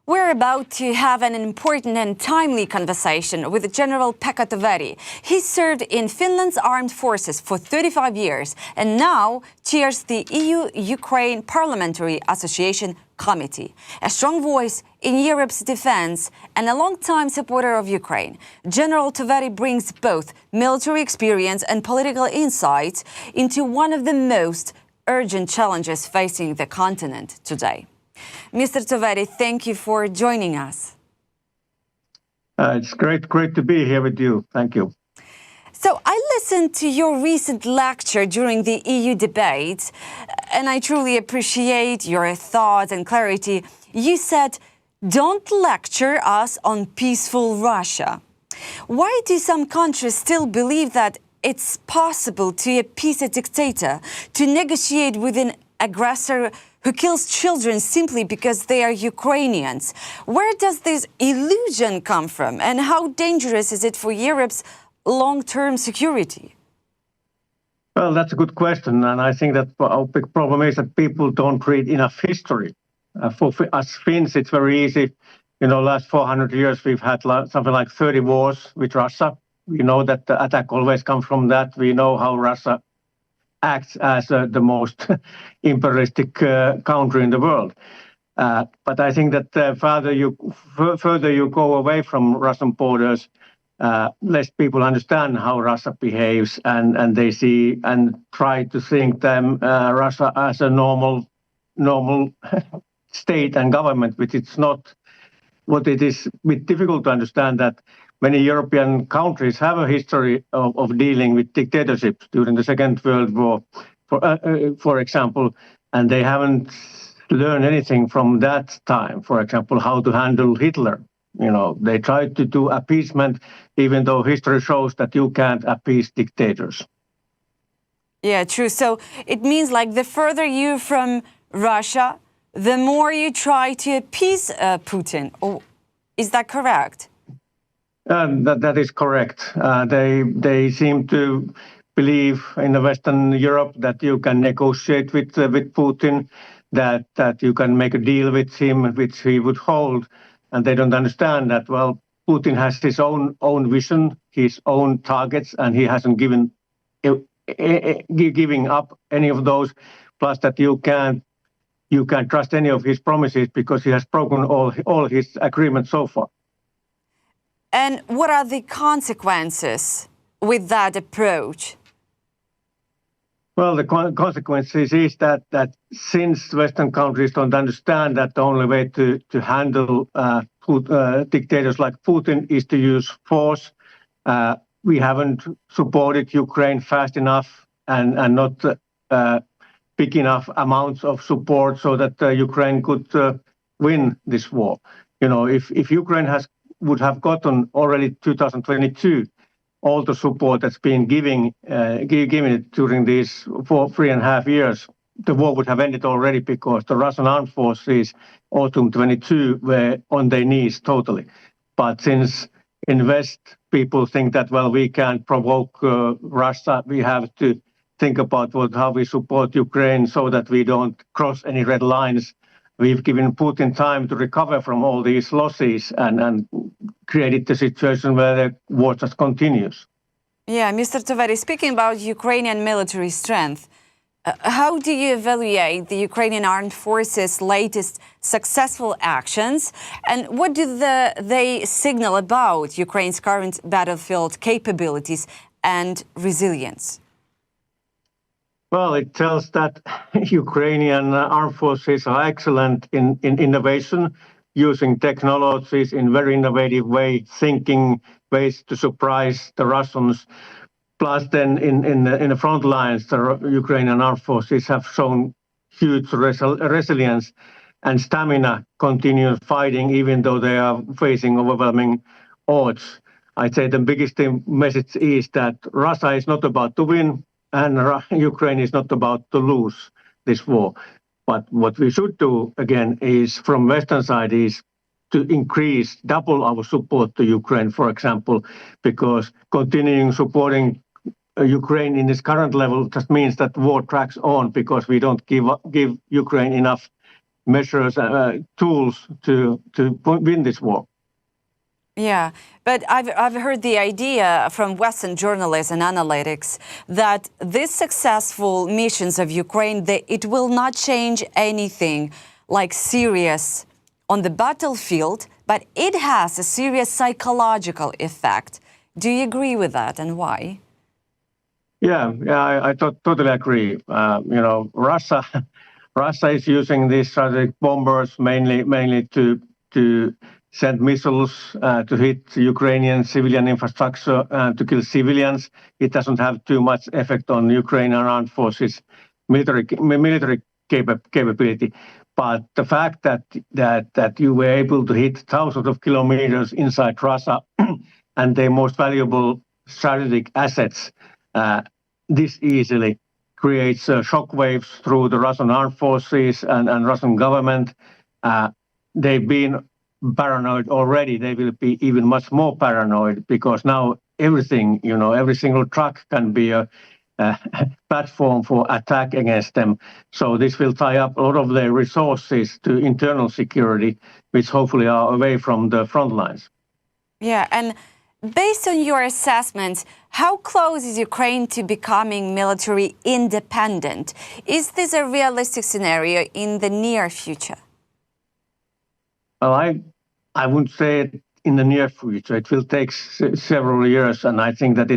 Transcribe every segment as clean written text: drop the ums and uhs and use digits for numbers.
We're about to have an important and timely conversation with General Pekka Toveri. He served in Finland's armed forces for 35 years and now chairs the EU-Ukraine Parliamentary Association Committee. A strong voice in Europe's defense and a long-time supporter of Ukraine, General Toveri brings both military experience and political insights into one of the most urgent challenges facing the continent today. Mr. Toveri, thank you for joining us. It's great to be here with you. Thank you. So I listened to your recent lecture during the EU debates, and I truly appreciate your thoughts and clarity. You said, "Don't lecture us on peaceful Russia." Why do some countries still believe that it's possible to appease a dictator, to negotiate with an aggressor who kills children simply because they are Ukrainians? Where does this illusion come from, and how dangerous is it for Europe's long-term security? Well, that's a good question, and I think that our big problem is that people don't read enough history. For us Finns, it's very easy. Last 400 years we've had something like 30 wars with Russia. We know that the attack always comes from that. We know how Russia acts as the most imperialistic country in the world. But I think that further you go away from Russian borders, less people understand how Russia behaves, and they see and try to think Russia as a normal state and government, which it's not. What it is a bit difficult to understand that many European countries have a history of dealing with dictatorships during the Second World War, for example, and they haven't learned anything from that time. For example, how to handle Hitler. They tried to do appeasement, even though history shows that you can't appease dictators. Yeah, true. So it means like the further you're from Russia, the more you try to appease Putin. Or is that correct? That is correct. They seem to believe in the Western Europe that you can negotiate with Putin, that you can make a deal with him which he would hold, and they don't understand that. Well, Putin has his own vision, his own targets, and he hasn't giving up any of those. Plus, that you can't trust any of his promises because he has broken all his agreements so far. And what are the consequences with that approach? Well, the consequences is that since Western countries don't understand that the only way to handle dictators like Putin is to use force, we haven't supported Ukraine fast enough and not big enough amounts of support so that Ukraine could win this war. If Ukraine would have gotten already 2022 all the support that's been given it during these 3.5 years, the war would have ended already because the Russian armed forces autumn 22 were on their knees totally. But since in West people think that, well, we can't provoke Russia, we have to think about how we support Ukraine so that we don't cross any red lines. We've given Putin time to recover from all these losses and created the situation where the war just continues. Yeah, Mr. Toveri, speaking about Ukrainian military strength, how do you evaluate the Ukrainian armed forces' latest successful actions, and what do they signal about Ukraine's current battlefield capabilities and resilience? Well, it tells that Ukrainian armed forces are excellent in innovation, using technologies in very innovative way, thinking ways to surprise the Russians. Plus, then in the front lines, the Ukrainian armed forces have shown huge resilience and stamina, continue fighting even though they are facing overwhelming odds. I'd say the biggest message is that Russia is not about to win, and Ukraine is not about to lose this war. But what we should do, again, is from Western side is to double our support to Ukraine, for example, because continuing supporting Ukraine in this current level just means that war tracks on because we don't give Ukraine enough measures, tools to win this war. Yeah, but I've heard the idea from Western journalists and analytics that these successful missions of Ukraine, it will not change anything like serious on the battlefield, but it has a serious psychological effect. Do you agree with that, and why? Yeah, I totally agree. You know, Russia is using these strategic bombers mainly to send missiles to hit Ukrainian civilian infrastructure to kill civilians. It doesn't have too much effect on Ukrainian armed forces military capability. But the fact that you were able to hit thousands of kilometers inside Russia and their most valuable strategic assets this easily creates shockwaves through the Russian armed forces and Russian government. They've been paranoid already. They will be even much more paranoid because now everything, you know, every single truck can be a platform for attack against them. So this will tie up a lot of their resources to internal security, which hopefully are away from the front lines. Yeah, and based on your assessment, how close is Ukraine to becoming military independent? Is this a realistic scenario in the near future? Well, I wouldn't say it in the near future. It will take several years, and I think that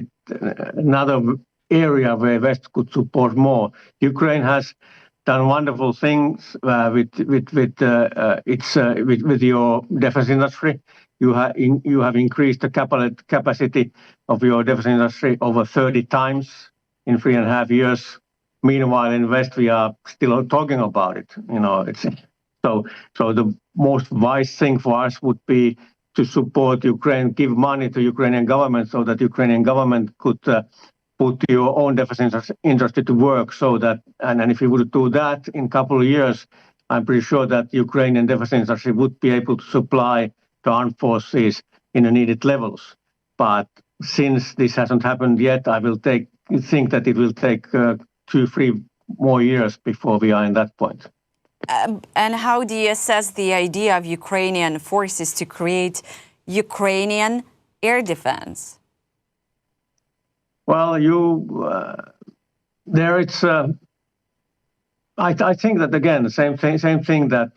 another area where West could support more. Ukraine has done wonderful things with your defense industry. You have increased the capacity of your defense industry over 30 times in 3.5 years. Meanwhile, in West, we are still talking about it. You know, so the most wise thing for us would be to support Ukraine, give money to Ukrainian government so that Ukrainian government could put your own defense industry to work. So that, and if you would do that in a couple of years, I'm pretty sure that Ukrainian defense industry would be able to supply the armed forces in the needed levels. But since this hasn't happened yet, I think that it will take 2-3 more years before we are in that point. And how do you assess the idea of Ukrainian forces to create Ukrainian air defense? Well, I think that again, same thing that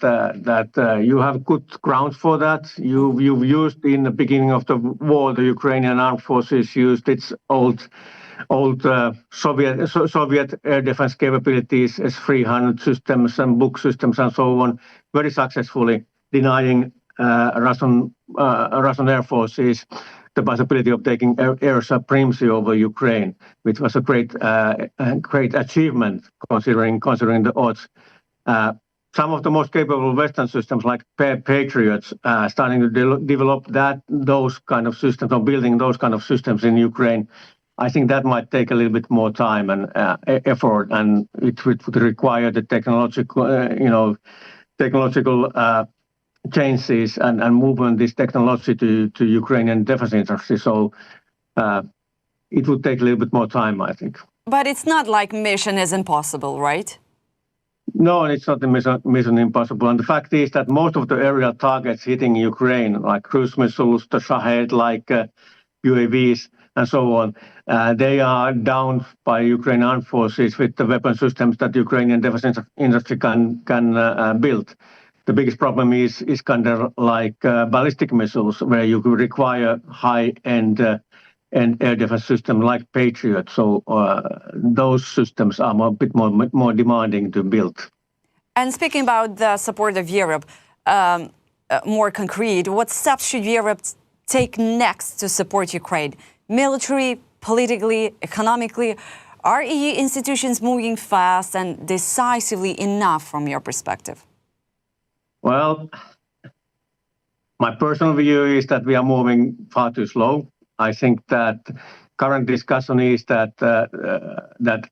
you have good grounds for that. You've used in the beginning of the war, the Ukrainian armed forces used its old Soviet air defense capabilities, S-300 systems and Buk systems and so on, very successfully denying Russian air forces the possibility of taking air supremacy over Ukraine, which was a great achievement considering the odds. Some of the most capable Western systems, like Patriots, starting to develop those kind of systems or building those kind of systems in Ukraine. I think that might take a little bit more time and effort, and it would require the technological changes and moving this technology to Ukrainian defense industry. So it would take a little bit more time, I think. But it's not like mission is impossible, right? No, it's not a mission impossible. And the fact is that most of the aerial targets hitting Ukraine, like cruise missiles, the Shahed, like UAVs, and so on, they are downed by Ukrainian armed forces with the weapon systems that Ukrainian defense industry can build. The biggest problem is kind of like ballistic missiles, where you require high-end air defense system like Patriot. So those systems are a bit more demanding to build. And speaking about the support of Europe, more concrete, what steps should Europe take next to support Ukraine? Military, politically, economically? Are EU institutions moving fast and decisively enough from your perspective? Well, my personal view is that we are moving far too slow. I think that current discussion is that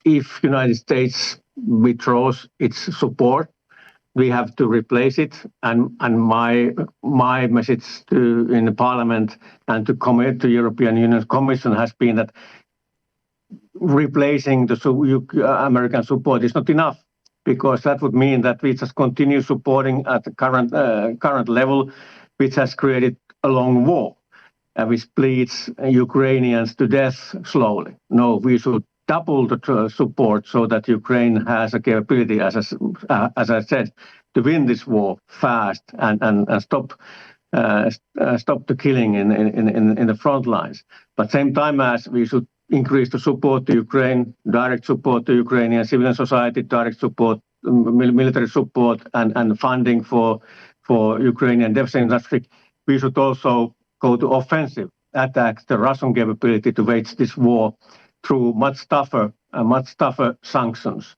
if United States withdraws its support, we have to replace it. And my message in the Parliament and to European Union Commission has been that replacing the American support is not enough. because that would mean that we just continue supporting at the current level, which has created a long war, which bleeds Ukrainians to death slowly. No, we should double the support so that Ukraine has a capability, as I said, to win this war fast and stop the killing in the front lines. But same time as we should increase the support to Ukraine, direct support to Ukrainian civilian society, direct support, military support, and funding for Ukrainian defense industry, we should also go to offensive, attack the Russian capability to wage this war through much tougher sanctions.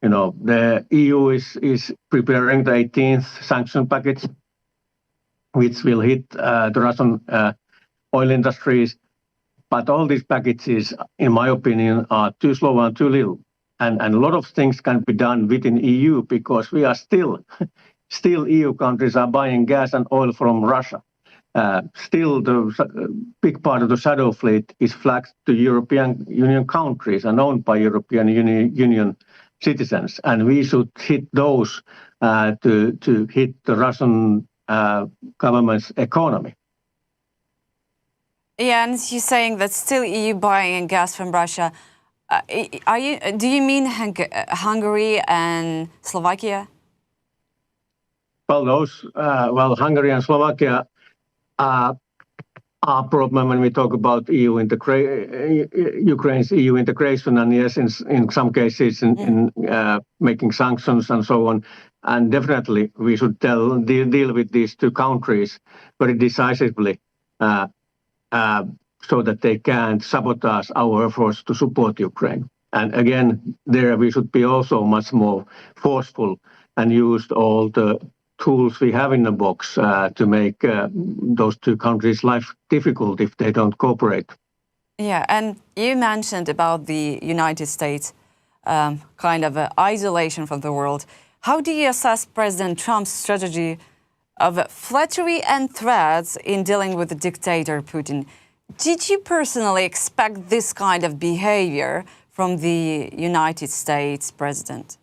You know, the EU is preparing the 18th sanction package, which will hit the Russian oil industries. But all these packages, in my opinion, are too slow and too little. And a lot of things can be done within EU because we are still EU countries are buying gas and oil from Russia. Still, the big part of the shadow fleet is flagged to European Union countries and owned by European Union citizens. And we should hit those to hit the Russian government's economy. Yeah, and you're saying that still EU buying gas from Russia. Do you mean Hungary and Slovakia? Well, Hungary and Slovakia are a problem when we talk about Ukraine's EU integration, and yes, in some cases in making sanctions and so on. And definitely we should deal with these two countries very decisively so that they can't sabotage our efforts to support Ukraine. And again, there we should be also much more forceful and use all the tools we have in the box to make those two countries' life difficult if they don't cooperate. Yeah, and you mentioned about the United States kind of isolation from the world. How do you assess President Trump's strategy of flattery and threats in dealing with the dictator Putin? Did you personally expect this kind of behavior from the United States president?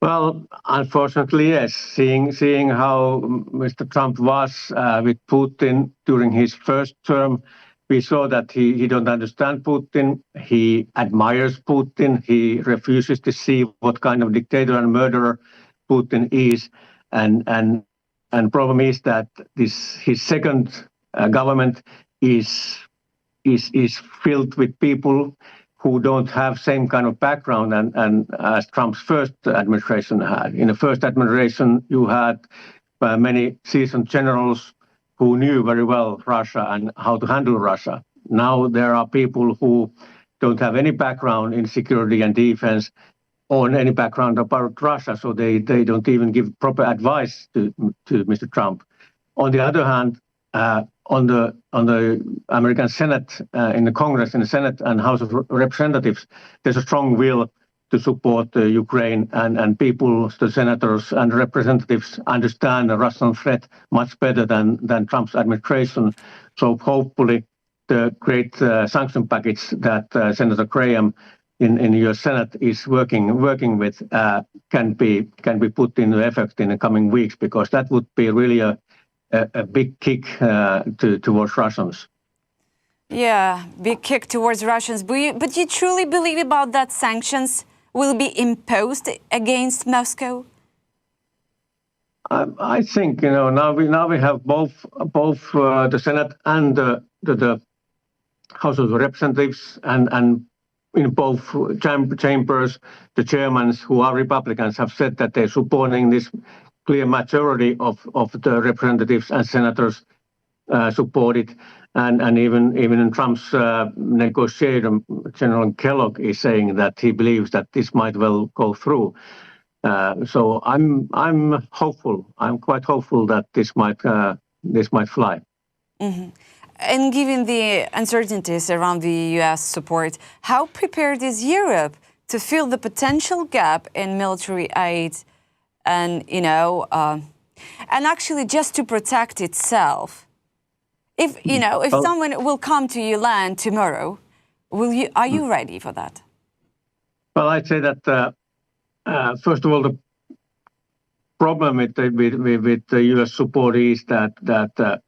Well, unfortunately, yes. Seeing how Mr. Trump was with Putin during his first term, we saw that he don't understand Putin. He admires Putin. He refuses to see what kind of dictator and murderer Putin is. And problem is that his second government is filled with people who don't have same kind of background and as Trump's first administration had. In the first administration, you had many seasoned generals who knew very well Russia and how to handle Russia. Now there are people who don't have any background in security and defense or any background about Russia, so they don't even give proper advice to Mr. Trump. On the other hand, on the American Senate, in the Congress, in the Senate and House of Representatives, there's a strong will to support Ukraine, and people, the senators and representatives, understand the Russian threat much better than Trump's administration. So hopefully, the great sanction package that Senator Graham in the U.S. Senate is working with can be put into effect in the coming weeks, because that would be really a big kick towards Russians. Yeah, big kick towards Russians. But you truly believe about that sanctions will be imposed against Moscow? I think now we have both the Senate and the House of Representatives, and in both chambers, the chairmans who are Republicans have said that they're supporting this. Clear majority of the representatives and senators support it, and even in Trump's negotiator, General Kellogg, is saying that he believes that this might well go through. So I'm hopeful. I'm quite hopeful that this might fly. Mm-hmm. And given the uncertainties around the U.S. support, how prepared is Europe to fill the potential gap in military aid? And and actually just to protect itself. If someone will come to your land tomorrow, are you ready for that? Well, I'd say that first of all, the problem with the U.S. support is that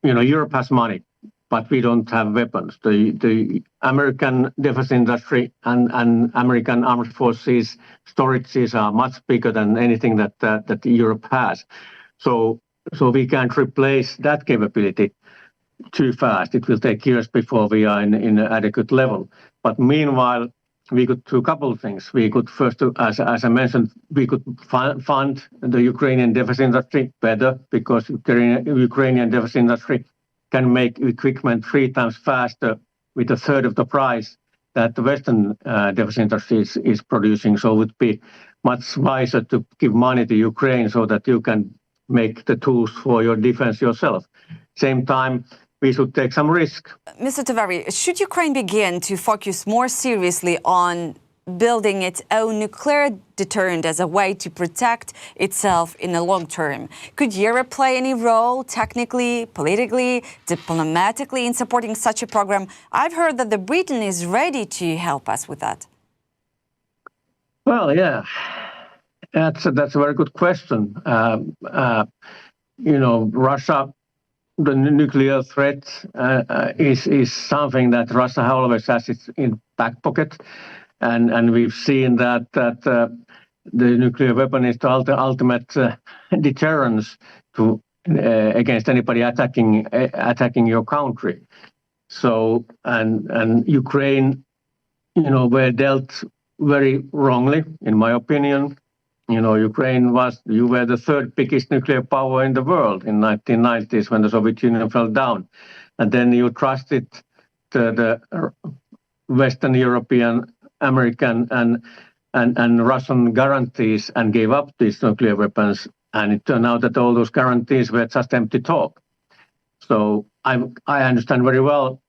Europe has money, but we don't have weapons. The American defense industry and American armed forces storages are much bigger than anything that Europe has. So we can't replace that capability too fast. It will take years before we are in an adequate level. But meanwhile, we could do a couple of things. We could first, as I mentioned, we could fund the Ukrainian defense industry better, because Ukrainian defense industry can make equipment 3 times faster with a third of the price that the Western defense industry is producing. So it would be much wiser to give money to Ukraine so that you can make the tools for your defense yourself. Same time, we should take some risk. Mr. Toveri, should Ukraine begin to focus more seriously on building its own nuclear deterrent as a way to protect itself in the long term? Could Europe play any role, technically, politically, diplomatically, in supporting such a program? I've heard that the Britain is ready to help us with that. Well, yeah, that's a very good question. Russia, the nuclear threat is something that Russia always has in back pocket, and we've seen that the nuclear weapon is the ultimate deterrence to against anybody attacking your country. So and Ukraine, were dealt very wrongly, in my opinion. Ukraine you were the third biggest nuclear power in the world in 1990s when the Soviet Union fell down. And then you trusted the Western European, American and Russian guarantees and gave up these nuclear weapons. And it turned out that all those guarantees were just empty talk. So I understand very well.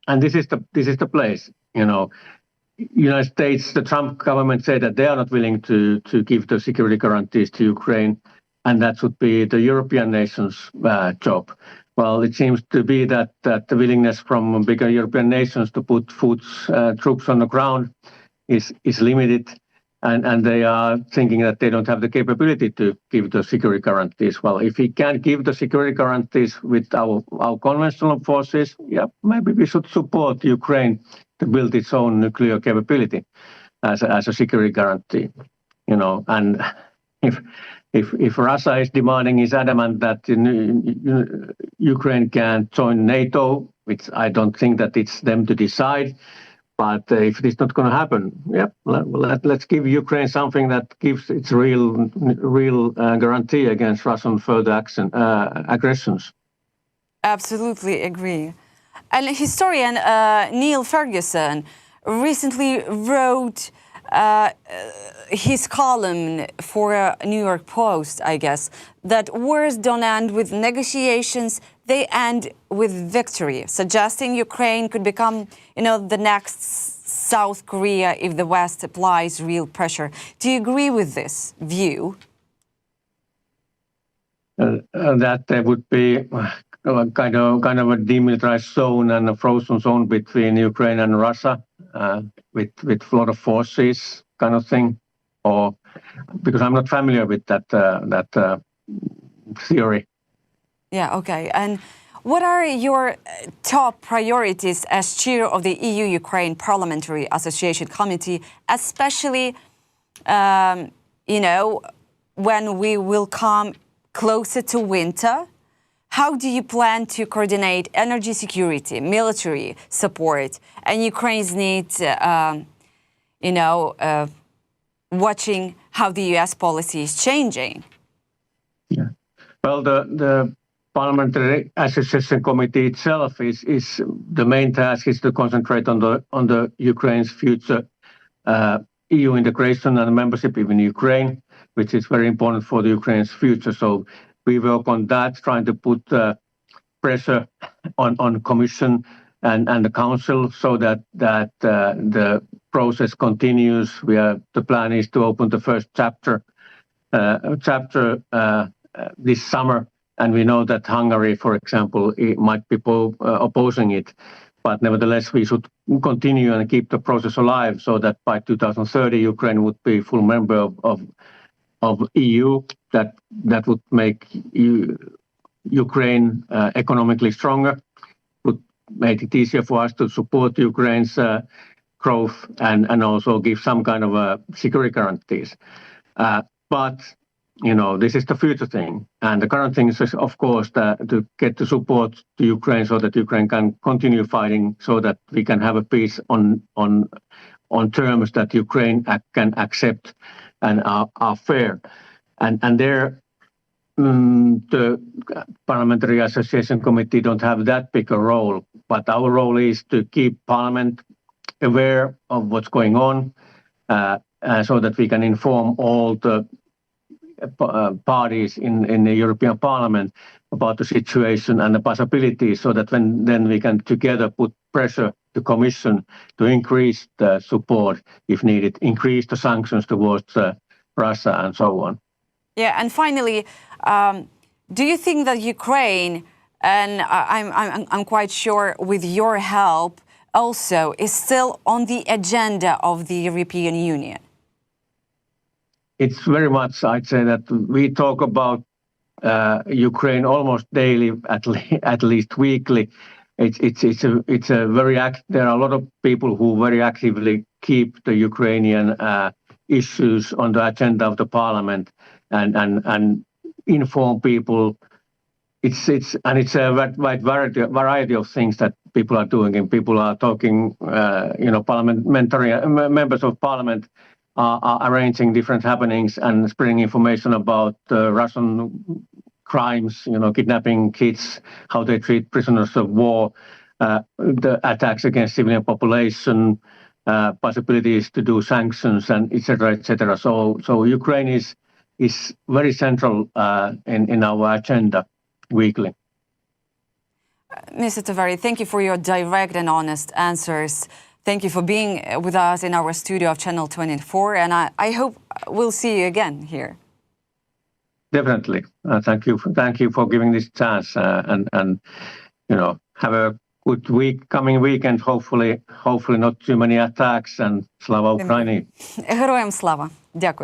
And this is the place, United States, the Trump government said that they are not willing to give the security guarantees to Ukraine, and that would be the European nations' job. Well, it seems to be that the willingness from bigger European nations to put troops on the ground is limited, and they are thinking that they don't have the capability to give the security guarantees. Well, if we can't give the security guarantees with our conventional forces, maybe we should support Ukraine to build its own nuclear capability as a security guarantee, And if Russia is demanding, is adamant that Ukraine can join NATO, which I don't think that it's them to decide. But if it's not going to happen, let's give Ukraine something that gives its real guarantee against Russian further aggressions. Absolutely agree. And historian Neil Ferguson recently wrote his column for New York Post, I guess, that wars don't end with negotiations, they end with victory, suggesting Ukraine could become, the next South Korea if the West applies real pressure. Do you agree with this view? That there would be kind of a demilitarized zone and a frozen zone between Ukraine and Russia, with a lot of forces, kind of thing, or because I'm not familiar with that theory. Yeah. Okay. And what are your top priorities as chair of the EU-Ukraine Parliamentary Association Committee, especially, when we will come closer to winter? How do you plan to coordinate energy security, military support, and Ukraine's needs, watching how the U.S. policy is changing? Yeah. Well, the Parliamentary Association Committee itself is the main task is to concentrate on the Ukraine's future EU integration and membership in Ukraine, which is very important for the Ukraine's future. So we work on that, trying to put pressure on Commission and the Council so that the process continues. The plan is to open the first chapter this summer, and we know that Hungary, for example, it might be opposing it. but nevertheless we should continue and keep the process alive so that by 2030 Ukraine would be full member of EU. That would make Ukraine economically stronger, would make it easier for us to support Ukraine's growth and also give some kind of security guarantees. But this is the future thing, and the current thing is, of course, to get the support to Ukraine so that Ukraine can continue fighting, so that we can have a peace on terms that Ukraine can accept and are fair. And there, the Parliamentary Association Committee don't have that big a role, but our role is to keep Parliament aware of what's going on, so that we can inform all the parties in the European Parliament about the situation and the possibilities, so that then we can together put pressure to Commission to increase the support if needed, increase the sanctions towards Russia and so on. Yeah, and finally, do you think that Ukraine, and I'm quite sure with your help also, is still on the agenda of the European Union? It's very much, I'd say that we talk about Ukraine almost daily, at least weekly. It's a very there are a lot of people who very actively keep the Ukrainian issues on the agenda of the Parliament and inform people. It's a wide variety of things that people are doing, and people are talking. Parliamentary members of Parliament are arranging different happenings and spreading information about Russian crimes, kidnapping kids, how they treat prisoners of war, the attacks against civilian population, possibilities to do sanctions, and etc., etc. So Ukraine is very central in our agenda weekly. Mr. Toveri, thank you for your direct and honest answers. Thank you for being with us in our studio of Channel 24, and I hope we'll see you again here. Definitely. Thank you for giving this chance, and have a good coming weekend. Hopefully not too many attacks, and Slava Ukraini. Героям слава. Дякую.